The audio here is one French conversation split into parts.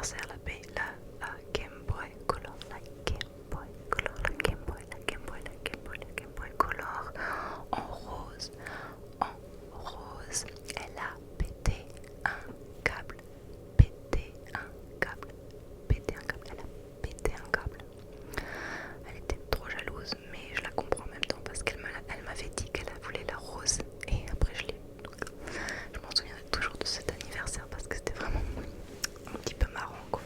anniversaire, la Game Boy Color, la Game Boy Color, la Game Boy, la Game Boy, la Game Boy, la Game Boy Color en rose, en rose. Elle a pété un câble, pété un câble, pété un câble, elle a pété un câble. Elle était trop jalouse, mais je la comprends en même temps parce qu'elle m'avait dit qu'elle voulait la rose et après je l'ai eu. Donc je m'en souviendrai toujours de cet anniversaire parce que c'était vraiment un petit peu marrant quoi.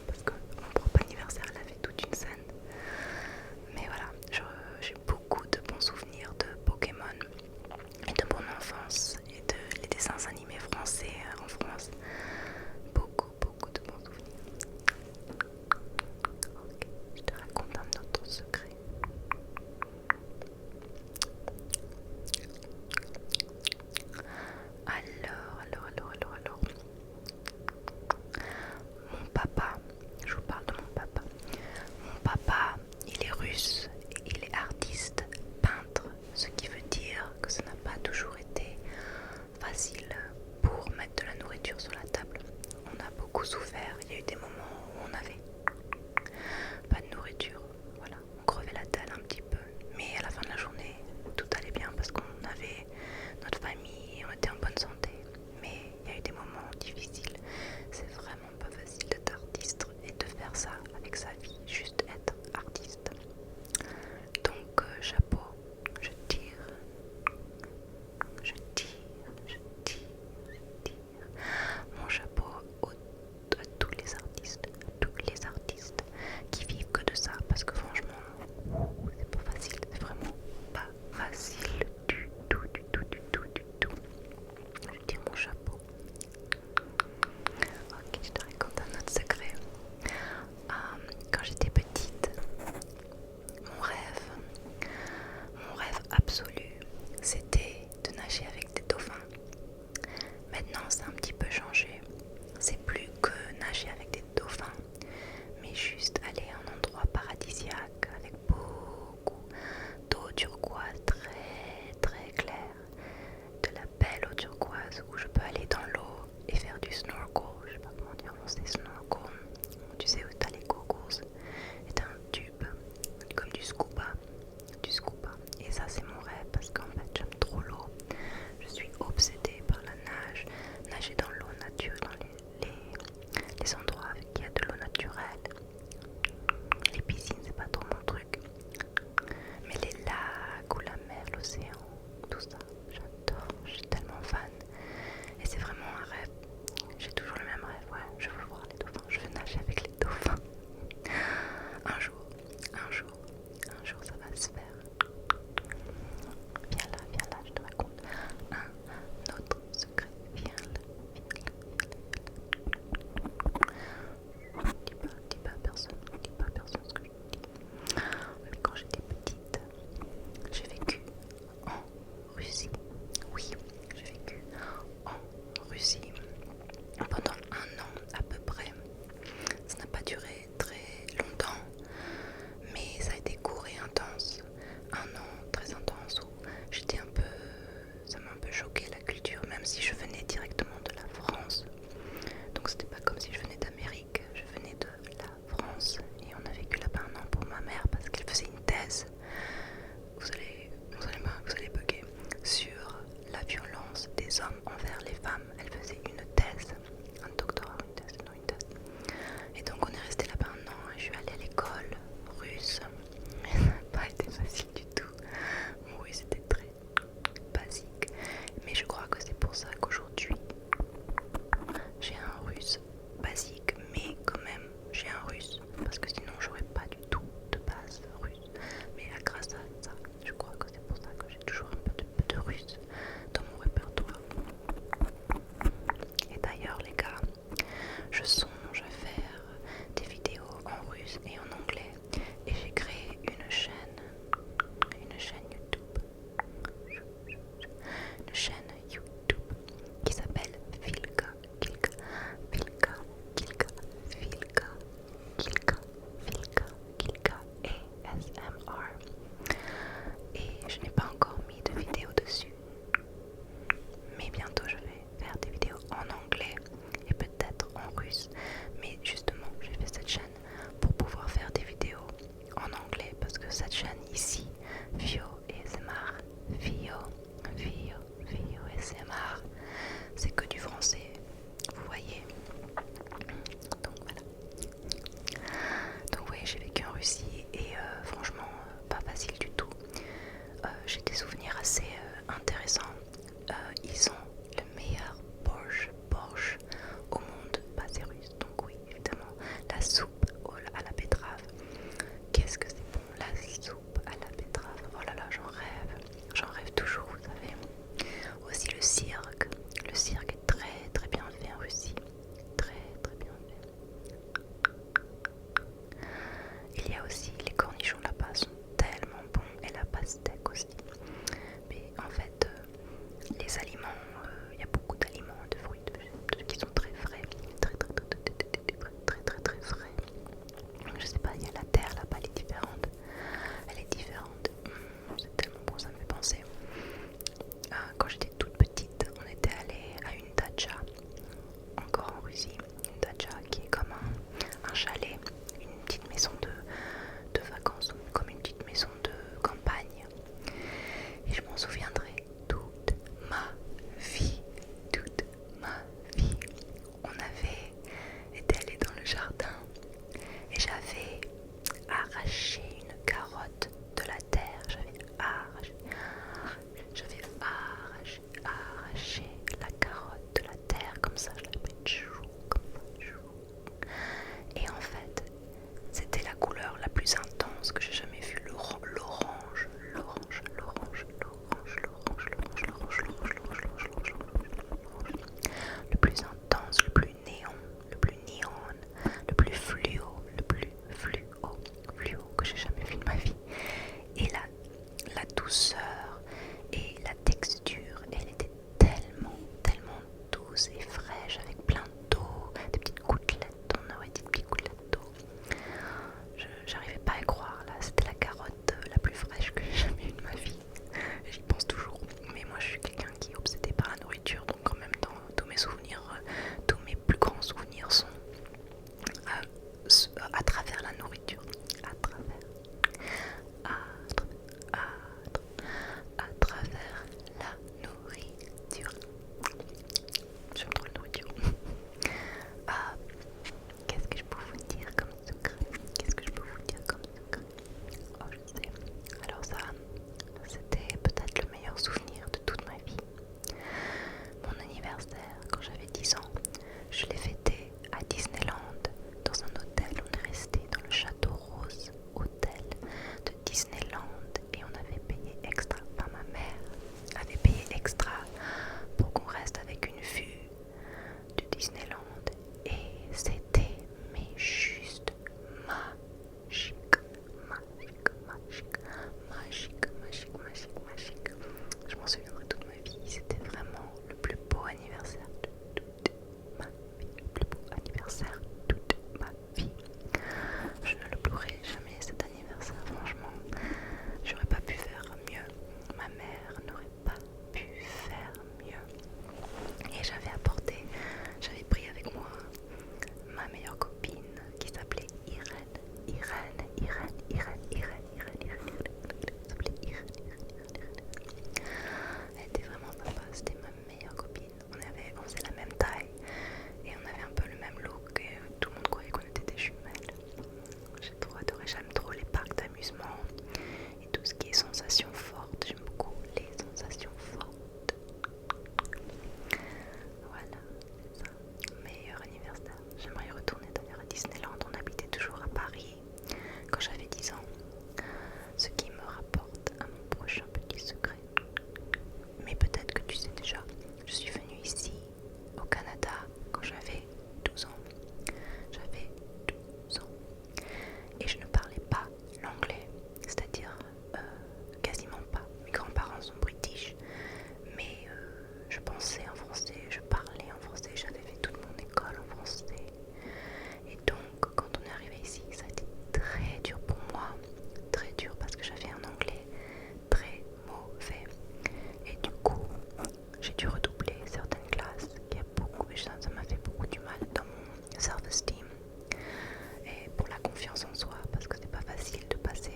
confiance en soi parce que c'est pas facile de passer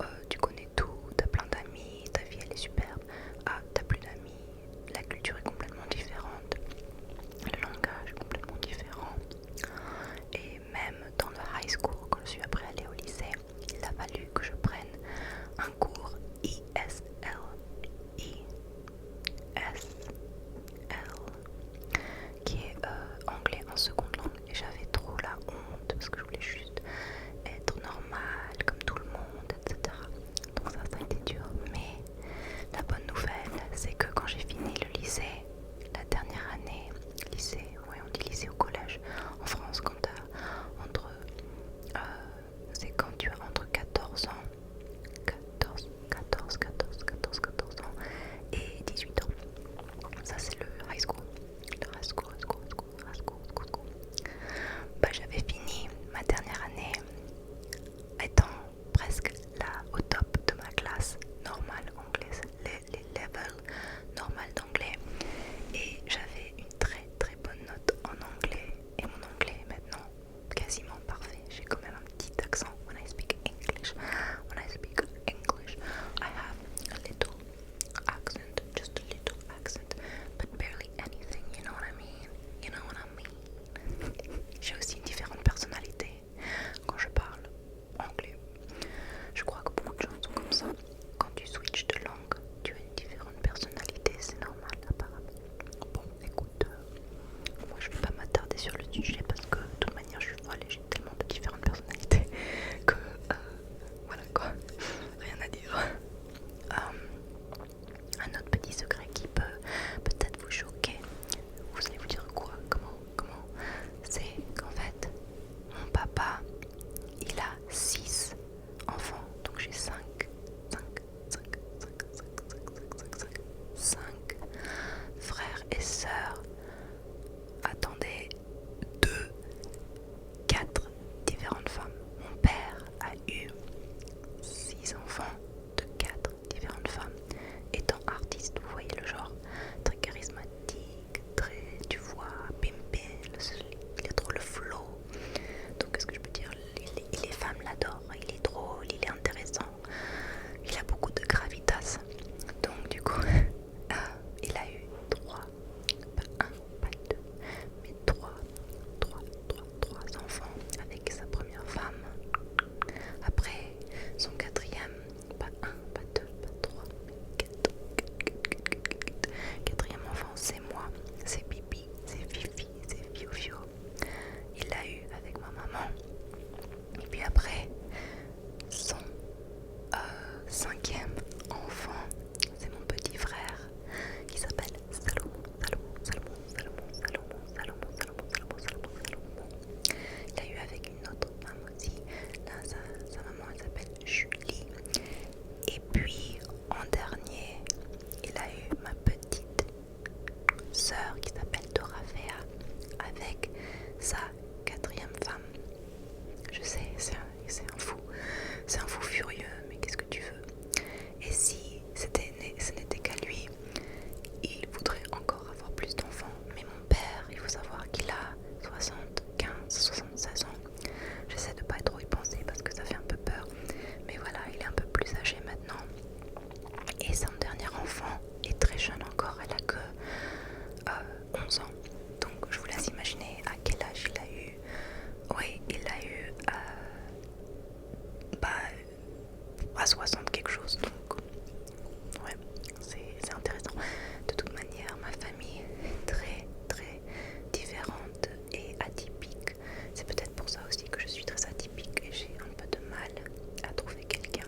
à tu connais tout, t'as plein d'amis, ta vie elle est superbe, à t'as plus d'amis, la culture est complètement différente, le langage est complètement différent. Et même dans le high school, quand je suis après allée au lycée, il a fallu que je prenne un cours ISL, qui est anglais en seconde langue. Et j'avais trop la honte parce que je voulais juste être normale comme tout le monde, etc. Donc ça a été dur. Mais la bonne nouvelle, c'est que quand j'ai fini le lycée, la dernière année, lycée, ouais on dit lycée au collège, en France quand t'as entre, c'est quand tu as entre 14 ans, 14 ans et 18 ans. Ça c'est le high school. Le high school. Bah, j'avais fini ma dernière année étant presque là au top de ma classe normale anglaise, les levels normales d'anglais. Et j'avais une très très bonne note en anglais. Et mon anglais est maintenant quasiment parfait. J'ai quand même un petit accent when I speak English. When I speak English, I have a little accent, just a little accent, but barely anything, you know what I mean? You know what I mean? J'ai aussi une différente personnalité quand je parle anglais. Je crois que beaucoup de gens sont comme ça. Quand tu switches de langue, tu as une différente personnalité, c'est normal apparemment. Bon, écoute, moi je vais pas m'attarder sur le sujet parce que de toute manière je suis folle et j'ai tellement de différentes personnalités que voilà quoi, rien à dire. Un autre petit secret qui peut peut-être vous choquer. Vous allez vous dire quoi? Comment? C'est qu'en fait, mon papa, il a 6 enfants. Donc j'ai 5 frères et sœurs. Attendez, 4 différentes femmes. Mon père a eu 6 enfants de 4 différentes femmes. Étant artiste, vous voyez le genre, très charismatique, très, tu vois, pimpé, il a trop le flow. Donc qu'est-ce que je peux dire, les femmes l'adorent, il est drôle, il est intéressant, il a beaucoup de gravitas. Donc du coup, il a eu 3, pas 1, pas 2, mais 3 enfants avec sa première femme. Après, son quatrième, pas 1, pas 2, pas 3, mais 4. Quatrième enfant, c'est moi, c'est Bibi, c'est Fifi, c'est Fiofio. Il l'a eu avec ma maman. Et puis après, son cinquième enfant, c'est mon petit frère qui s'appelle Salomon. Il a eu avec une autre femme aussi. Là, sa maman elle s'appelle Julie. Et puis en dernier, il a eu ma petite sœur qui s'appelle Dorafea avec sa quatrième femme. Je sais, c'est un fou furieux, mais qu'est-ce que tu veux? Et si ce n'était qu'à lui, il voudrait encore avoir plus d'enfants. Mais mon père, il faut savoir qu'il a 76 ans. J'essaie de pas trop y penser parce que ça fait un peu peur. Mais voilà, il est un peu plus âgé maintenant. Et son dernier enfant est très jeune encore, elle a que 11 ans. Donc je vous laisse imaginer à quel âge il a eu. Oui, il a eu à 60 quelque chose. Donc ouais, c'est intéressant. De toute manière, ma famille est très très différente et atypique. C'est peut-être pour ça aussi que je suis très atypique et j'ai un peu de mal à trouver quelqu'un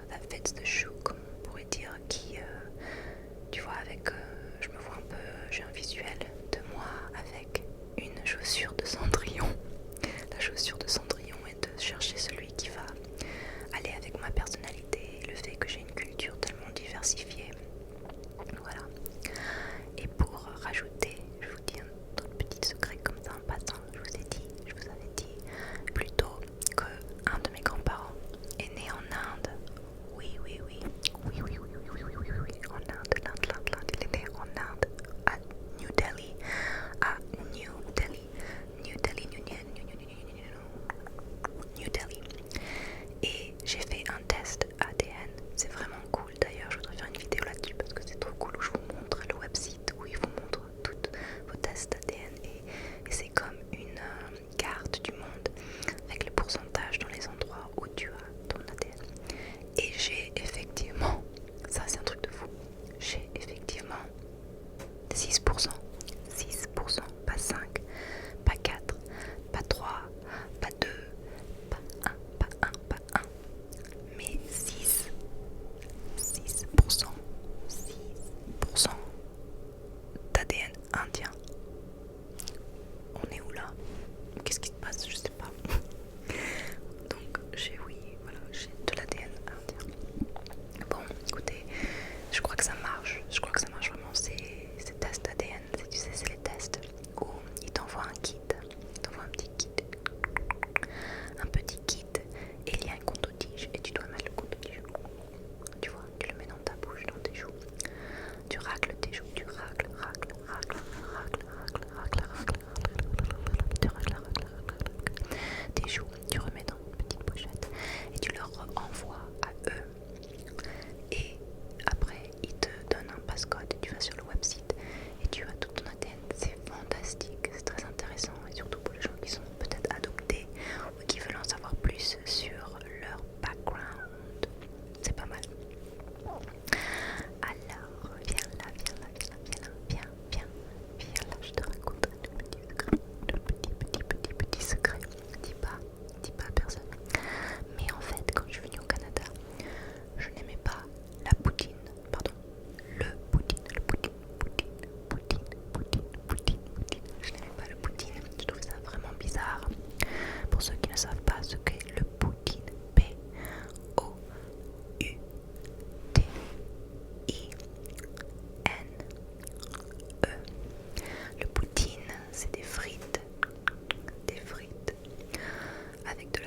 that fits the shoe, comme on pourrait dire, qui tu vois, avec je me vois un peu, j'ai un visuel de moi avec une chaussure de Cendrillon. La chaussure de Cendrillon est de chercher celui qui va aller avec ma personnalité, le fait que j'ai une culture tellement diversifiée. Voilà. Et pour rajouter, je vous dis un autre petit secret comme ça en passant, je vous avais dit plus tôt que un de mes grands-parents est né en Inde. Oui, en Inde, il est né en Inde, à New Delhi,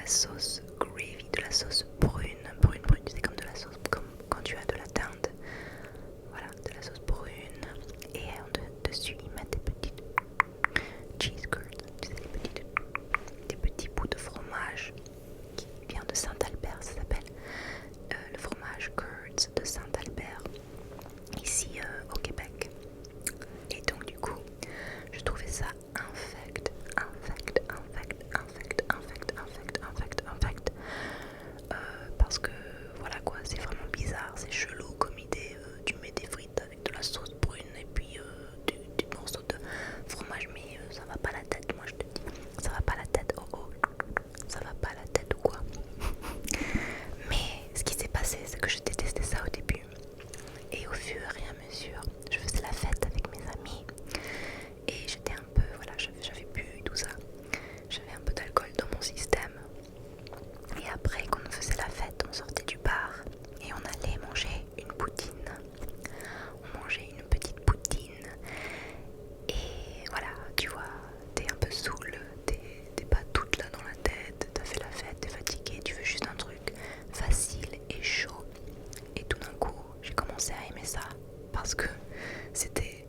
la sauce gravy, de la sauce brune, tu sais, comme de la sauce, comme quand tu as de la dinde. Voilà, de la sauce brune. Et dessus, ils mettent des petites cheese curds, tu sais, des petits bouts de fromage qui vient de Saint-Albert, ça s'appelle le fromage curds de Saint-Albert, ici au Québec. Et donc du coup, je trouvais ça infect, parce que voilà quoi, c'est vraiment bizarre, c'est chelou comme idée. Tu mets des frites avec de la sauce brune et puis des morceaux de fromage, mais ça va pas la tête, moi je te dis, ça va pas la tête, oh oh, ça va pas la tête ou quoi. Mais ce qui s'est passé, c'est que je détestais ça au début, et au fur et à mesure, je faisais la fête avec mes amis, et j'étais un peu, voilà, j'avais bu tout ça, j'avais un peu d'alcool dans mon système. Et après, quand on faisait la fête, on sortait du bar et on allait manger une poutine. On mangeait une petite poutine. Et voilà, tu vois, t'es un peu saoul, t'es pas toute là dans la tête, t'as fait la fête, t'es fatigué, tu veux juste un truc facile et chaud. Et tout d'un coup, j'ai commencé à aimer ça parce que c'était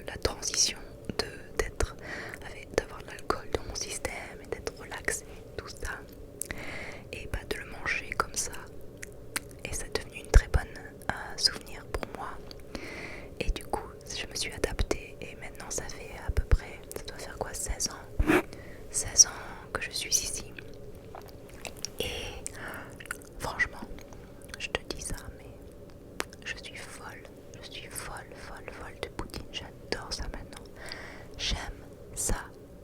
la transition d'avoir de l'alcool dans mon système et d'être relaxé, tout ça. Et bah, de le manger comme ça, et ça est devenu une très bonne souvenir pour moi. Et du coup je me suis adaptée, et maintenant ça fait à peu près, ça doit faire quoi, 16 ans que je suis ici. Et franchement, je te dis ça, mais je suis folle de poutine, j'adore ça maintenant, j'aime ça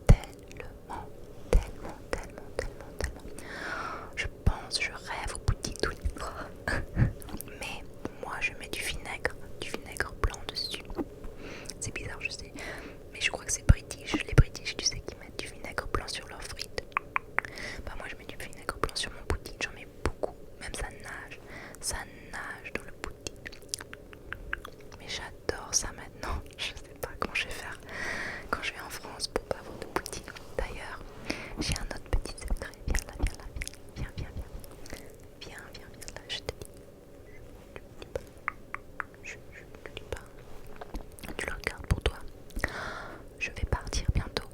tellement. Je rêve au poutine tous les soirs. Mais moi je mets du vinaigre blanc dessus. C'est bizarre, je sais, mais je crois que c'est British. Les British, tu sais, qui mettent du vinaigre blanc sur leurs frites. Bah moi je mets du vinaigre blanc sur mon poutine, j'en mets beaucoup. Même ça nage dans le poutine. Mais j'adore ça maintenant. Je sais pas comment je vais faire quand je vais en France pour pas avoir de poutine. D'ailleurs, j'ai un autre petit secret. Viens là, je te dis. Je te dis pas. Tu le regardes pour toi. Je vais partir bientôt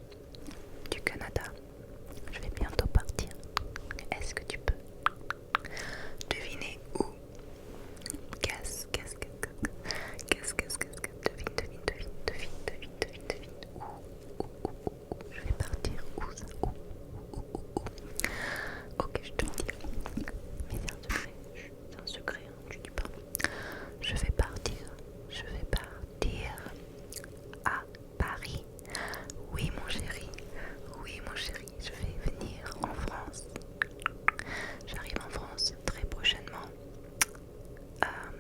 du Canada. Je vais bientôt partir. Est-ce que tu peux deviner où? Qu'est-ce devine où je vais partir, où. Ok, je te le dis, mais c'est un secret, hein, tu dis pas. Je vais partir à Paris. Oui mon chéri, je vais venir en France. J'arrive en France très prochainement.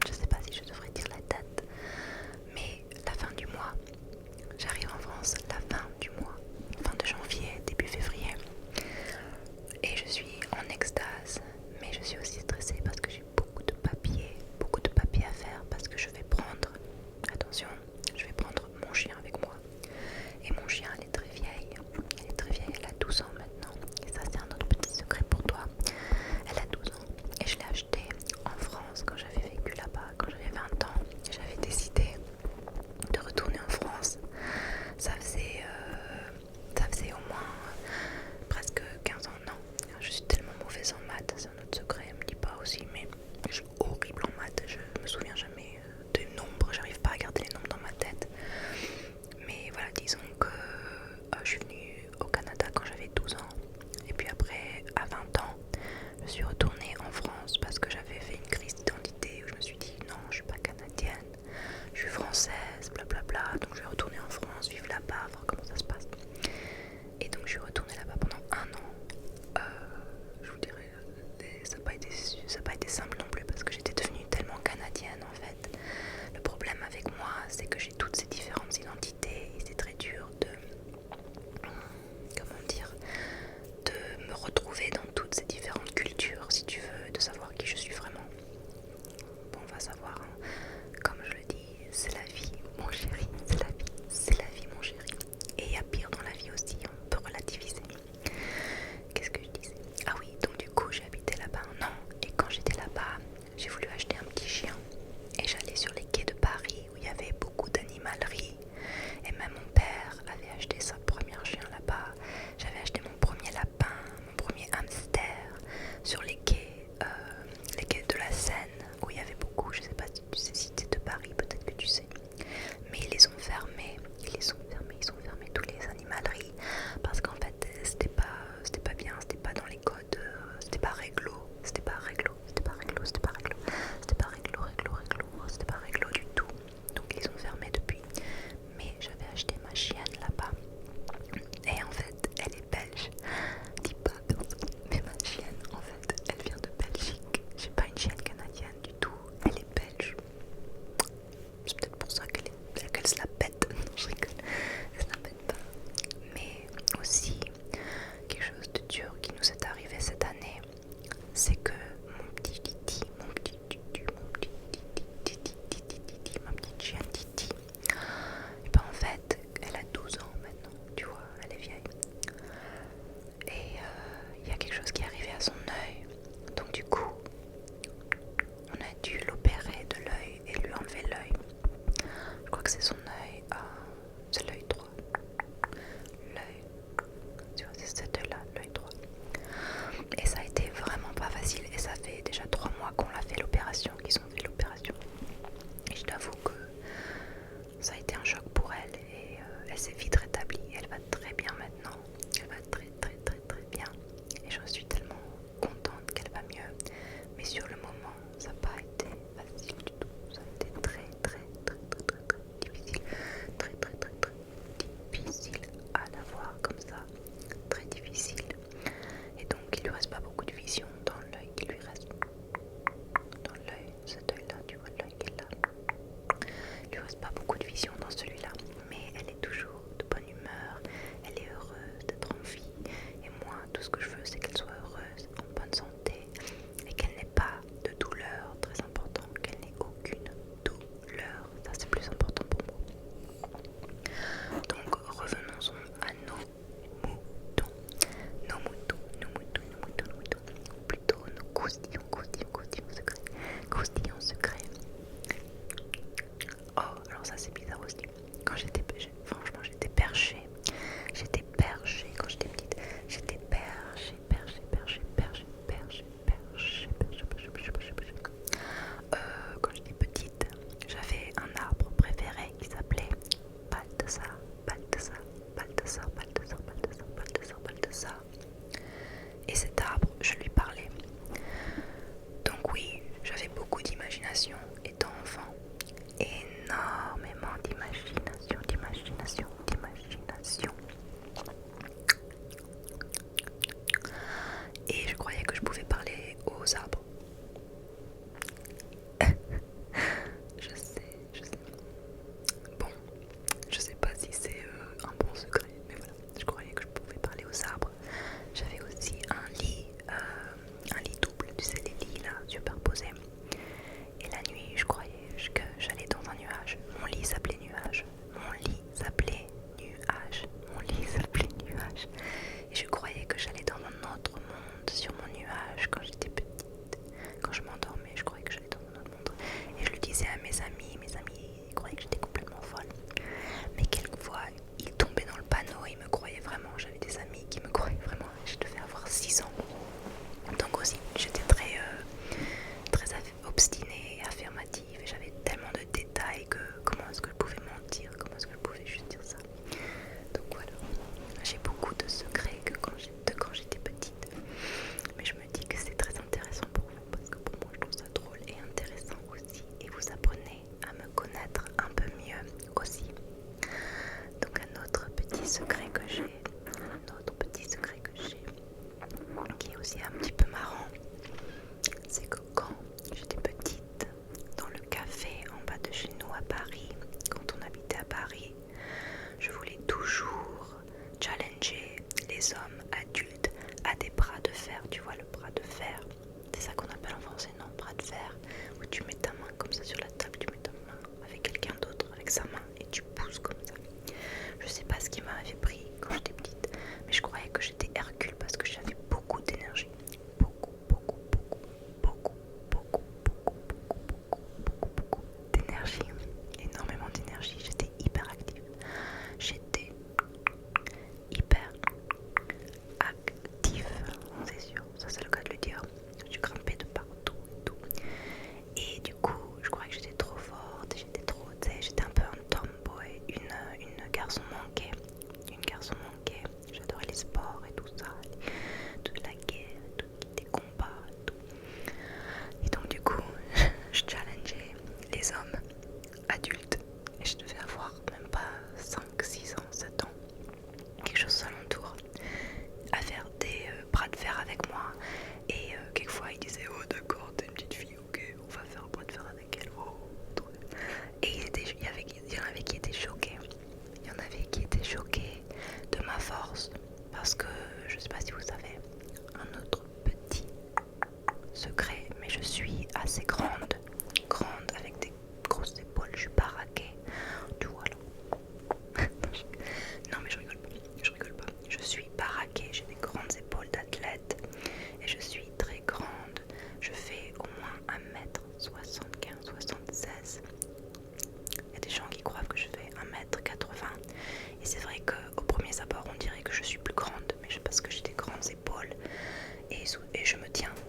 Je sais pas si je devrais dire la date, mais la fin du mois. J'arrive en France la fin du mois, fin de janvier, début février. Et je suis en extase, mais je suis aussi stressée parce que j'ai beaucoup de papiers à faire, parce que je vais prendre, attention, mon chien avec moi. Et mon chien, elle est très vieille, elle a 12 ans maintenant. Et ça, c'est un autre petit secret pour toi. Elle a 12 ans et je l'ai acheté en France quand j'avais vécu là-bas, quand j'avais 20 ans. J'avais décidé de retourner en France. Ça faisait au moins presque 15 ans. Non, je suis tellement mauvaise en maths, c'est un autre secret, elle me dit pas aussi, mais je suis horrible en maths, je me souviens jamais des nombres, j'arrive pas à garder les nombres dans ma tête. Mais voilà, disons que je suis venue au Canada quand j'avais 12 ans, et puis après, à 20 ans, je suis retournée en France parce que j'avais fait une crise d'identité où je me suis dit non, je suis pas canadienne, je suis française, blablabla. Donc je vais retourner en France, vivre là-bas, voir comment ça se passe. Et donc je suis retournée là-bas pendant 1 an. Je vous dirais, ça n'a pas été simple non plus parce que j'étais devenue tellement canadienne en fait. Le problème avec moi, c'est que j'ai toutes ces différentes identités et c'est très dur de me retrouver dans toutes ces différentes cultures, si c'est que mon petit Titi, mon petit Titi, ma petite chienne Titi, et ben en fait, elle a 12 ans maintenant, tu vois, elle est vieille. Et il y a quelque chose qui est arrivé à son œil. Donc du coup, on a dû l'opérer de l'œil et lui enlever l'œil. Je crois que c'est son œil, c'est l'œil droit. L'œil, tu vois, c'est cet œil-là, l'œil droit. Et ça a été vraiment pas facile. Et ça fait déjà 3 mois qu'on l'a fait l'opération, qu'ils ont fait l'opération. Et je t'avoue que ça a été un choc pour elle. Et elle s'est vite rétablie. Elle va très bien maintenant. Elle va très très très très bien. Et je suis tellement contente qu'elle va mieux. Mais sur le moment, ça n'a pas été facile du tout. Ça a été très très très très très, très difficile. Très très très très difficile à la voir comme ça. Très difficile. Et donc il lui reste pas beaucoup de vision dans l'œil qui lui reste. Dans l'œil, cet œil là, tu vois l'œil qui est là. Il lui reste pas beaucoup de vision dans celui-là. Mais elle est toujours de bonne humeur. Elle est heureuse d'être en vie. Et moi, tout ce que je veux, c'est qu'elle soit heureuse, en bonne santé. Et qu'elle n'ait pas de douleur, très important. Qu'elle n'ait aucune douleur. Ça c'est plus important pour moi. Donc revenons à nos moutons. Nos moutons. je me tiens